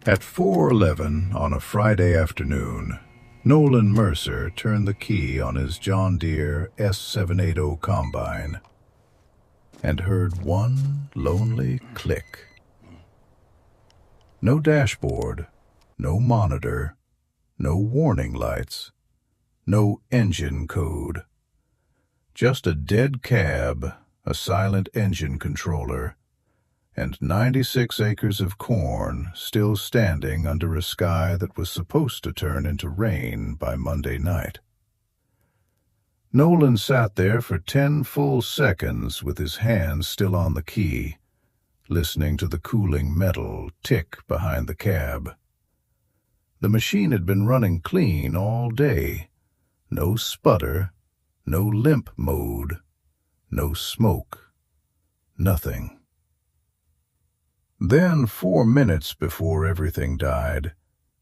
At 4:11 on a Friday afternoon, Nolan Mercer turned the key on his John Deere S780 combine and heard one lonely click. No dashboard, no monitor, no warning lights, no engine code. Just a dead cab, a silent engine controller, and 96 acres of corn still standing under a sky that was supposed to turn into rain by Monday night. Nolan sat there for 10 full seconds with his hands still on the key, listening to the cooling metal tick behind the cab. The machine had been running clean all day. No sputter, no limp mode, no smoke, nothing. Then, 4 minutes before everything died,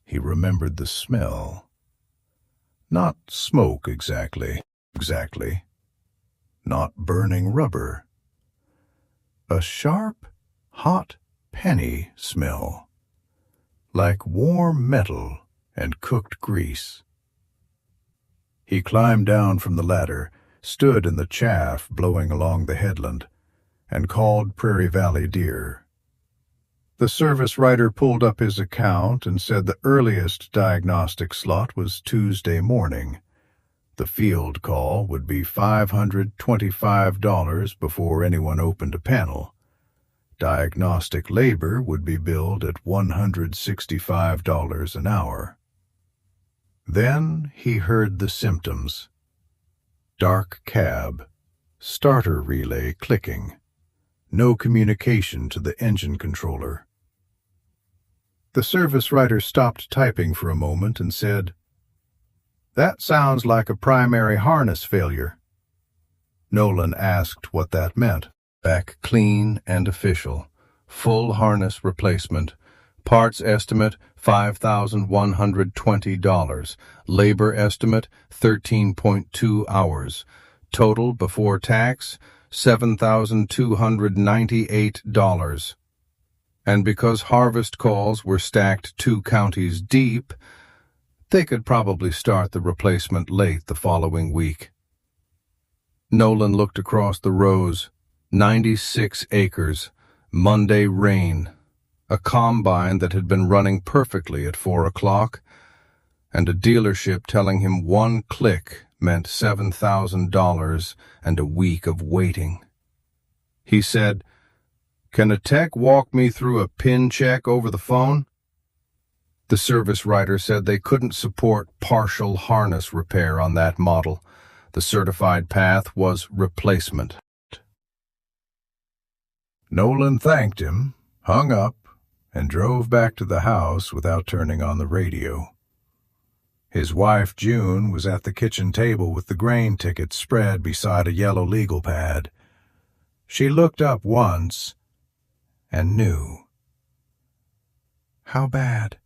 he remembered the smell. Not smoke exactly. Not burning rubber. A sharp, hot penny smell, like warm metal and cooked grease. He climbed down from the ladder, stood in the chaff blowing along the headland, and called Prairie Valley Deer. The service writer pulled up his account and said the earliest diagnostic slot was Tuesday morning. The field call would be $525 before anyone opened a panel. Diagnostic labor would be billed at $165 an hour. Then he heard the symptoms. Dark cab, starter relay clicking, no communication to the engine controller. The service writer stopped typing for a moment and said, "That sounds like a primary harness failure." Nolan asked what that meant. Back clean and official. Full harness replacement. Parts estimate $5,120. Labor estimate 13.2 hours. Total before tax $7,298. And because harvest calls were stacked 2 counties deep, they could probably start the replacement late the following week. Nolan looked across the rows. 96 acres. Monday rain. A combine that had been running perfectly at 4 o'clock, and a dealership telling him one click meant $7,000 and a week of waiting. He said, "Can a tech walk me through a pin check over the phone?" The service writer said they couldn't support partial harness repair on that model. The certified path was replacement. Nolan thanked him, hung up, and drove back to the house without turning on the radio. His wife, June, was at the kitchen table with the grain ticket spread beside a yellow legal pad. She looked up once and knew. How bad?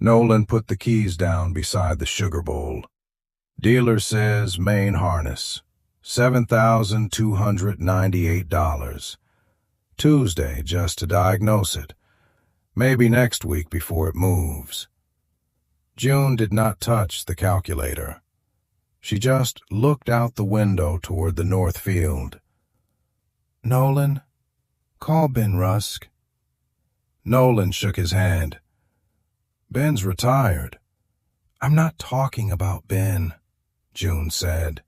Nolan put the keys down beside the sugar bowl. Dealer says main harness, $7,298. Tuesday just to diagnose it. Maybe next week before it moves. June did not touch the calculator. She just looked out the window toward the north field. "Nolan, call Ben Rusk." Nolan shook his hand. "Ben's retired." "I'm not talking about Ben," June said.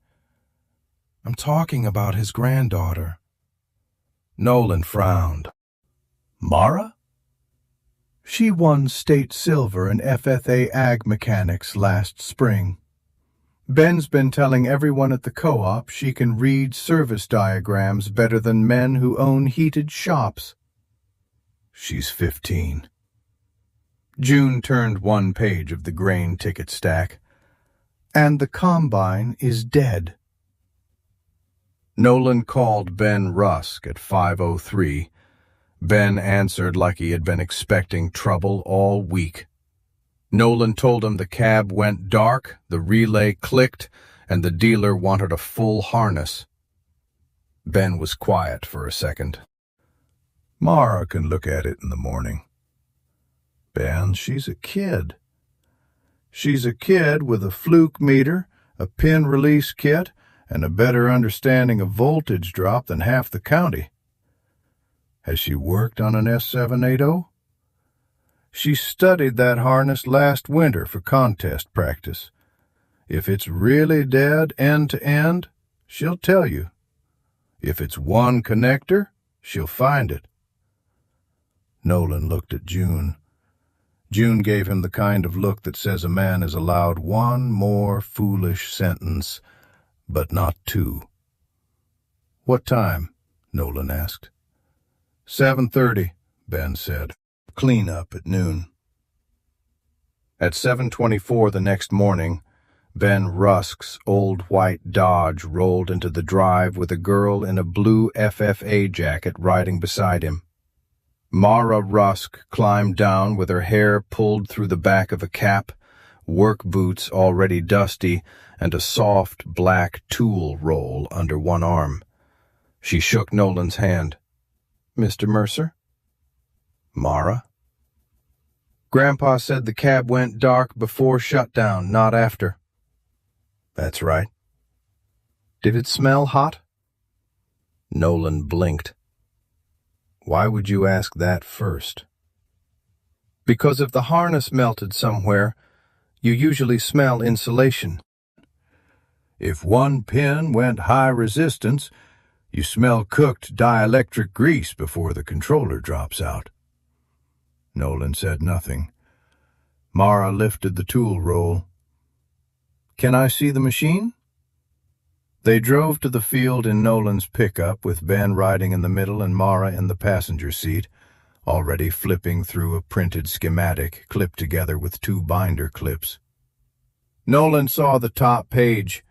"I'm talking about his granddaughter." Nolan frowned. "Mara?" "She won state silver in FFA Ag Mechanics last spring. Ben's been telling everyone at the co-op she can read service diagrams better than men who own heated shops." "She's 15. June turned one page of the grain ticket stack. "And the combine is dead." Nolan called Ben Rusk at 5:03. Ben answered like he had been expecting trouble all week. Nolan told him the cab went dark, the relay clicked, and the dealer wanted a full harness. Ben was quiet for a second. "Mara can look at it in the morning." Ben, she's a kid. She's a kid with a fluke meter, a pin release kit, and a better understanding of voltage drop than half the county. Has she worked on an S780? She studied that harness last winter for contest practice. If it's really dead end to end, she'll tell you. If it's one connector, she'll find it. Nolan looked at June. June gave him the kind of look that says a man is allowed one more foolish sentence, but not two. "What time?" Nolan asked. 7:30, Ben said. "Clean up at noon." At 7:24 the next morning, Ben Rusk's old white Dodge rolled into the drive with a girl in a blue FFA jacket riding beside him. Mara Rusk climbed down with her hair pulled through the back of a cap, work boots already dusty, and a soft black tool roll under one arm. She shook Nolan's hand. "Mr. Mercer?" "Mara?" "Grandpa said the cab went dark before shutdown, not after." "That's right." "Did it smell hot?" Nolan blinked. "Why would you ask that first?" "Because if the harness melted somewhere, you usually smell insulation. If one pin went high resistance, you smell cooked dielectric grease before the controller drops out." Nolan said nothing. Mara lifted the tool roll. "Can I see the machine?" They drove to the field in Nolan's pickup with Ben riding in the middle and Mara in the passenger seat, already flipping through a printed schematic clipped together with two binder clips. Nolan saw the top page.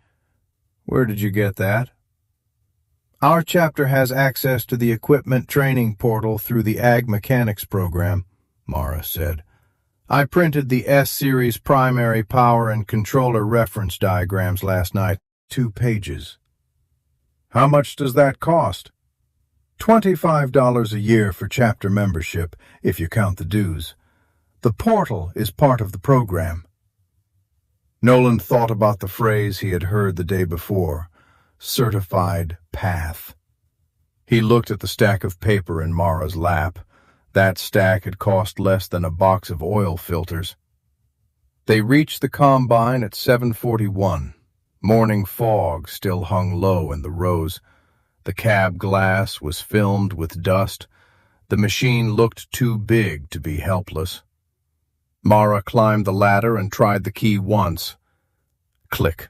"Where did you get that?" "Our chapter has access to the equipment training portal through the Ag Mechanics program," Mara said. "I printed the S-Series primary power and controller reference diagrams last night. 2 pages. "How much does that cost?" $25 a year for chapter membership, if you count the dues. The portal is part of the program." Nolan thought about the phrase he had heard the day before, certified path. He looked at the stack of paper in Mara's lap. That stack had cost less than a box of oil filters. They reached the combine at 7:41. Morning fog still hung low in the rows. The cab glass was filmed with dust. The machine looked too big to be helpless. Mara climbed the ladder and tried the key once. Click.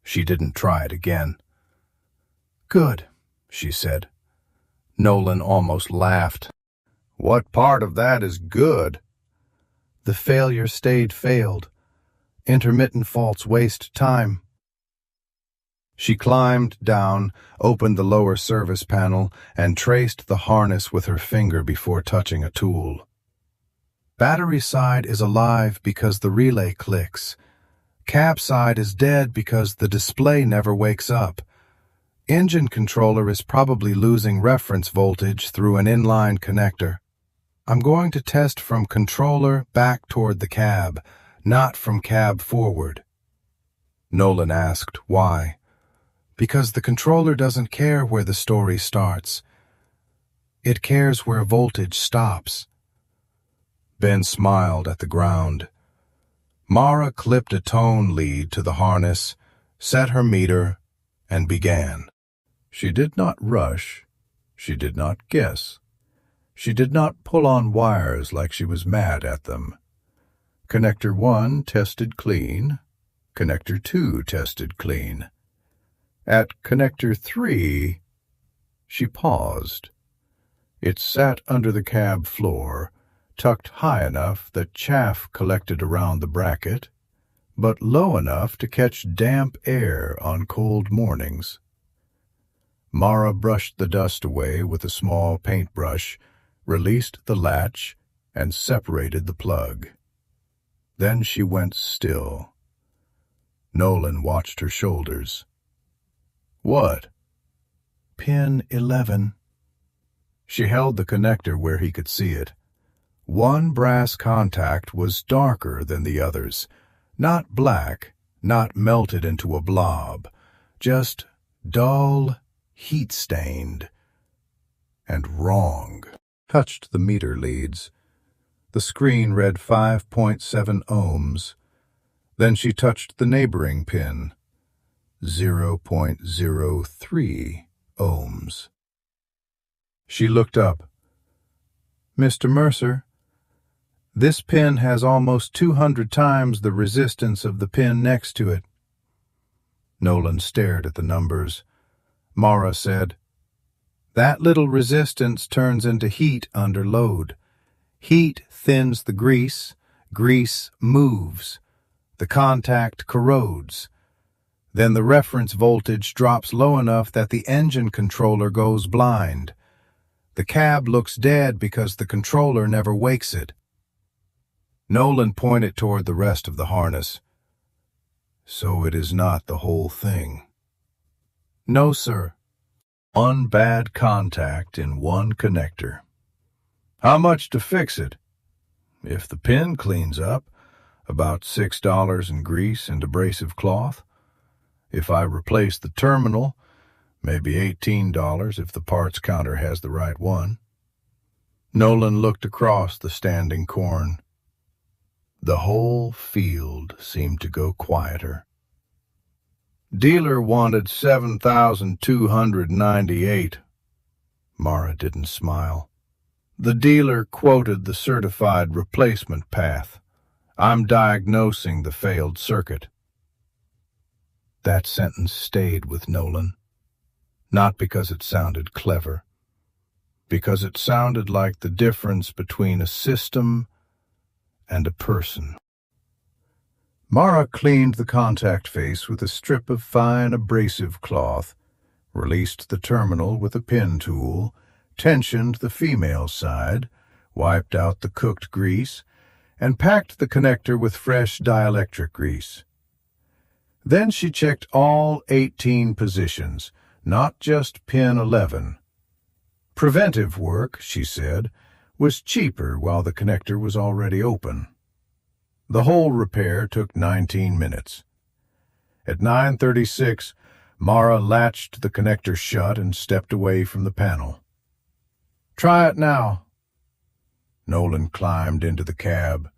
She didn't try it again. "Good," she said. Nolan almost laughed. "What part of that is good?" "The failure stayed failed. Intermittent faults waste time." She climbed down, opened the lower service panel, and traced the harness with her finger before touching a tool. Battery side is alive because the relay clicks. Cab side is dead because the display never wakes up. Engine controller is probably losing reference voltage through an inline connector. I'm going to test from controller back toward the cab, not from cab forward. Nolan asked why. Because the controller doesn't care where the story starts. It cares where voltage stops. Ben smiled at the ground. Mara clipped a tone lead to the harness, set her meter, and began. She did not rush. She did not guess. She did not pull on wires like she was mad at them. Connector 1 tested clean. Connector 2 tested clean. At connector 3, she paused. It sat under the cab floor, tucked high enough that chaff collected around the bracket, but low enough to catch damp air on cold mornings. Mara brushed the dust away with a small paintbrush, released the latch, and separated the plug. Then she went still. Nolan watched her shoulders. "What?" "Pin 11. She held the connector where he could see it. One brass contact was darker than the others, not black, not melted into a blob, just dull, heat-stained, and wrong. Touched the meter leads. The screen read 5.7 ohms. Then she touched the neighboring pin, 0.03 ohms. She looked up. "Mr. Mercer, this pin has almost 200 times the resistance of the pin next to it." Nolan stared at the numbers. Mara said, "That little resistance turns into heat under load. Heat thins the grease, grease moves, the contact corrodes. Then the reference voltage drops low enough that the engine controller goes blind. The cab looks dead because the controller never wakes it." Nolan pointed toward the rest of the harness. "So it is not the whole thing?" "No, sir. One bad contact in one connector. How much to fix it? If the pin cleans up, about $6 in grease and abrasive cloth. If I replace the terminal, maybe $18 if the parts counter has the right one." Nolan looked across the standing corn. The whole field seemed to go quieter. "Dealer wanted $7,298. Mara didn't smile. "The dealer quoted the certified replacement path. I'm diagnosing the failed circuit." That sentence stayed with Nolan, not because it sounded clever, because it sounded like the difference between a system and a person. Mara cleaned the contact face with a strip of fine abrasive cloth, released the terminal with a pin tool, tensioned the female side, wiped out the cooked grease, and packed the connector with fresh dielectric grease. Then she checked all 18 positions, not just pin 11. Preventive work, she said, was cheaper while the connector was already open. The whole repair took 19 minutes. At 9:36, Mara latched the connector shut and stepped away from the panel. "Try it now." Nolan climbed into the cab.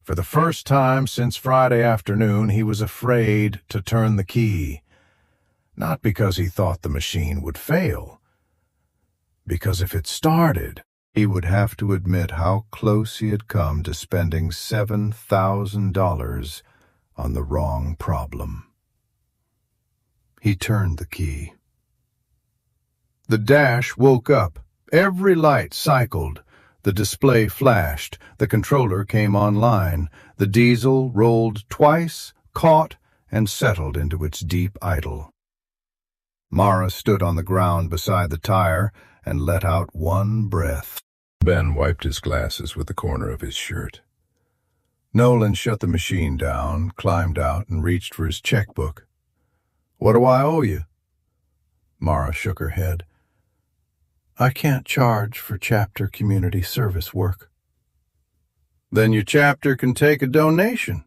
For the first time since Friday afternoon, he was afraid to turn the key. Not because he thought the machine would fail. Because if it started, he would have to admit how close he had come to spending $7,000 on the wrong problem. He turned the key. The dash woke up. Every light cycled. The display flashed. The controller came online. The diesel rolled twice, caught, and settled into its deep idle. Mara stood on the ground beside the tire and let out one breath. Ben wiped his glasses with the corner of his shirt. Nolan shut the machine down, climbed out, and reached for his checkbook. "What do I owe you?" Mara shook her head. "I can't charge for chapter community service work." "Then your chapter can take a donation."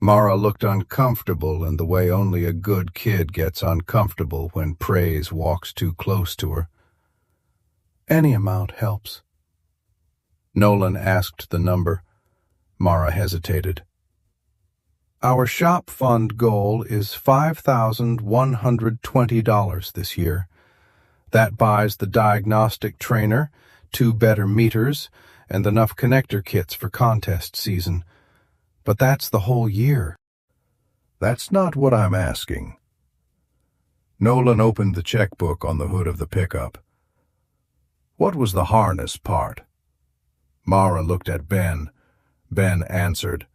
Mara looked uncomfortable in the way only a good kid gets uncomfortable when praise walks too close to her. "Any amount helps." Nolan asked the number. Mara hesitated. "Our shop fund goal is $5,120 this year. That buys the diagnostic trainer, 2 better meters, and enough connector kits for contest season. But that's the whole year." "That's not what I'm asking." Nolan opened the checkbook on the hood of the pickup. "What was the harness part?" Mara looked at Ben. Ben answered,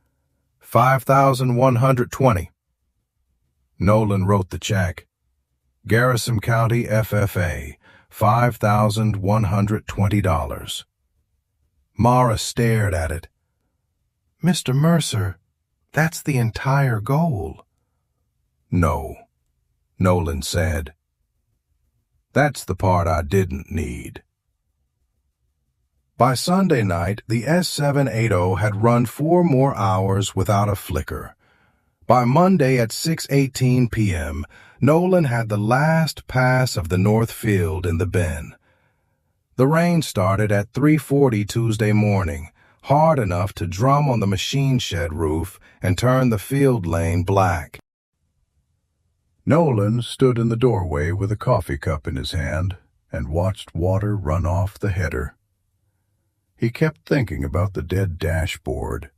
$5,120. Nolan wrote the check. Garrison County FFA, $5,120. Mara stared at it. "Mr. Mercer, that's the entire goal." "No," Nolan said. "That's the part I didn't need." By Sunday night, the S780 had run 4 more hours without a flicker. By Monday at 6:18 p.m., Nolan had the last pass of the North Field in the bin. The rain started at 3:40 Tuesday morning, hard enough to drum on the machine shed roof and turn the field lane black. Nolan stood in the doorway with a coffee cup in his hand and watched water run off the header. He kept thinking about the dead dashboard,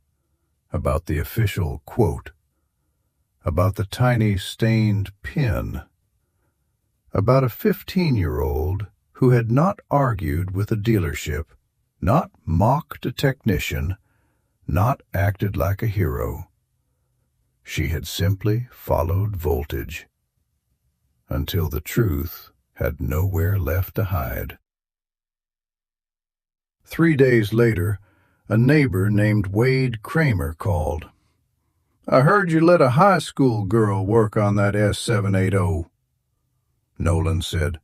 about the official quote, about the tiny stained pin, about a 15-year-old who had not argued with a dealership, not mocked a technician, not acted like a hero. She had simply followed voltage until the truth had nowhere left to hide. 3 days later, a neighbor named Wade Kramer called. "I heard you let a high school girl work on that S780. Nolan said,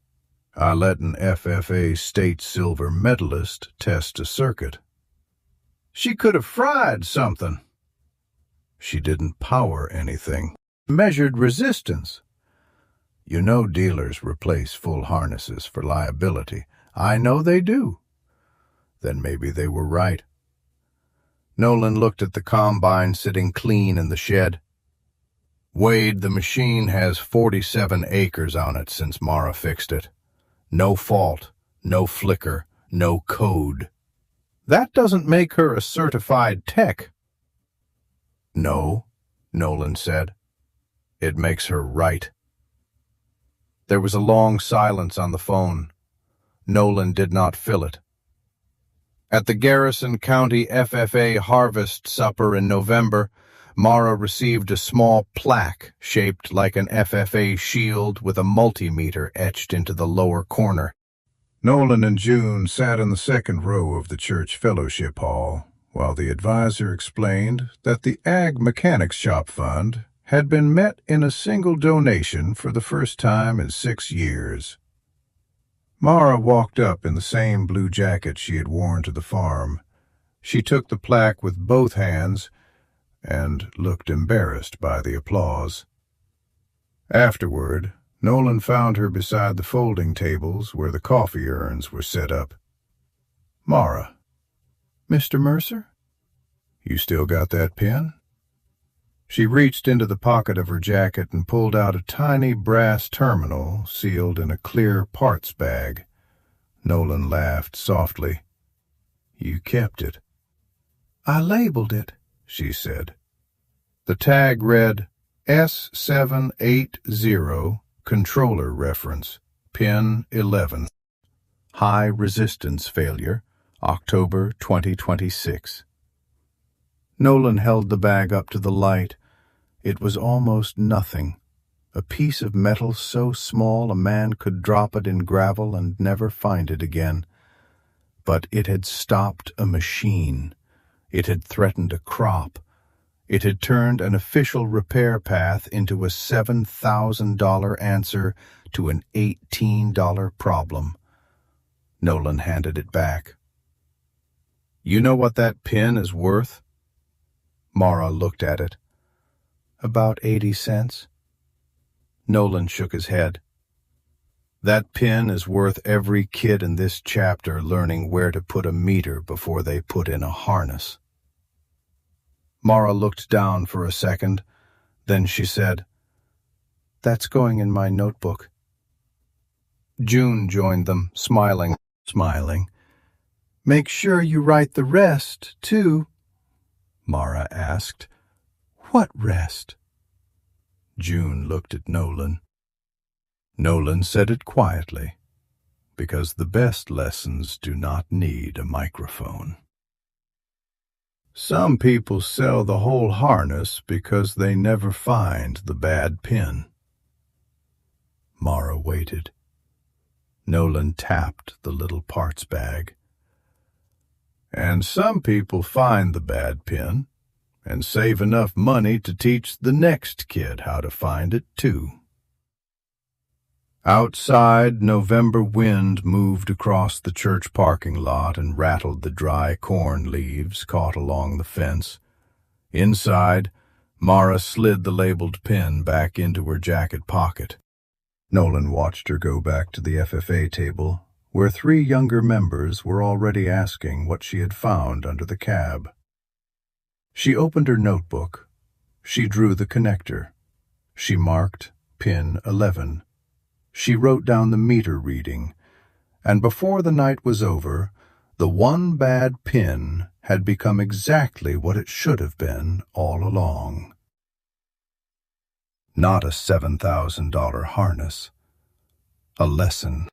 "I let an FFA state silver medalist test a circuit." "She could have fried something." "She didn't power anything. Measured resistance." "You know dealers replace full harnesses for liability." "I know they do." "Then maybe they were right." Nolan looked at the combine sitting clean in the shed. "Wade, the machine has 47 acres on it since Mara fixed it. No fault, no flicker, no code. That doesn't make her a certified tech." "No," Nolan said. "It makes her right." There was a long silence on the phone. Nolan did not fill it. At the Garrison County FFA Harvest Supper in November, Mara received a small plaque shaped like an FFA shield with a multimeter etched into the lower corner. Nolan and June sat in the second row of the church fellowship hall, while the advisor explained that the Ag Mechanics Shop Fund had been met in a single donation for the first time in 6 years. Mara walked up in the same blue jacket she had worn to the farm. She took the plaque with both hands and looked embarrassed by the applause. Afterward, Nolan found her beside the folding tables where the coffee urns were set up. "Mara." "Mr. Mercer?" "You still got that pen?" She reached into the pocket of her jacket and pulled out a tiny brass terminal sealed in a clear parts bag. Nolan laughed softly. "You kept it." "I labeled it," she said. The tag read S780 Controller Reference, Pin 11. High Resistance Failure, October 2026. Nolan held the bag up to the light. It was almost nothing. A piece of metal so small a man could drop it in gravel and never find it again. But it had stopped a machine. It had threatened a crop. It had turned an official repair path into a $7,000 answer to an $18 problem. Nolan handed it back. "You know what that pin is worth?" Mara looked at it. "About 80 cents. Nolan shook his head. "That pin is worth every kid in this chapter learning where to put a meter before they put in a harness." Mara looked down for a second. Then she said, "That's going in my notebook." June joined them, smiling. "Make sure you write the rest, too," Mara asked. "What rest?" June looked at Nolan. Nolan said it quietly, because the best lessons do not need a microphone. Some people sell the whole harness because they never find the bad pin. Mara waited. Nolan tapped the little parts bag. And some people find the bad pin and save enough money to teach the next kid how to find it too. Outside, November wind moved across the church parking lot and rattled the dry corn leaves caught along the fence. Inside, Mara slid the labeled pin back into her jacket pocket. Nolan watched her go back to the FFA table, where 3 younger members were already asking what she had found under the cab. She opened her notebook. She drew the connector. She marked pin 11. She wrote down the meter reading, and before the night was over, the one bad pin had become exactly what it should have been all along. Not a $7,000 harness. A lesson.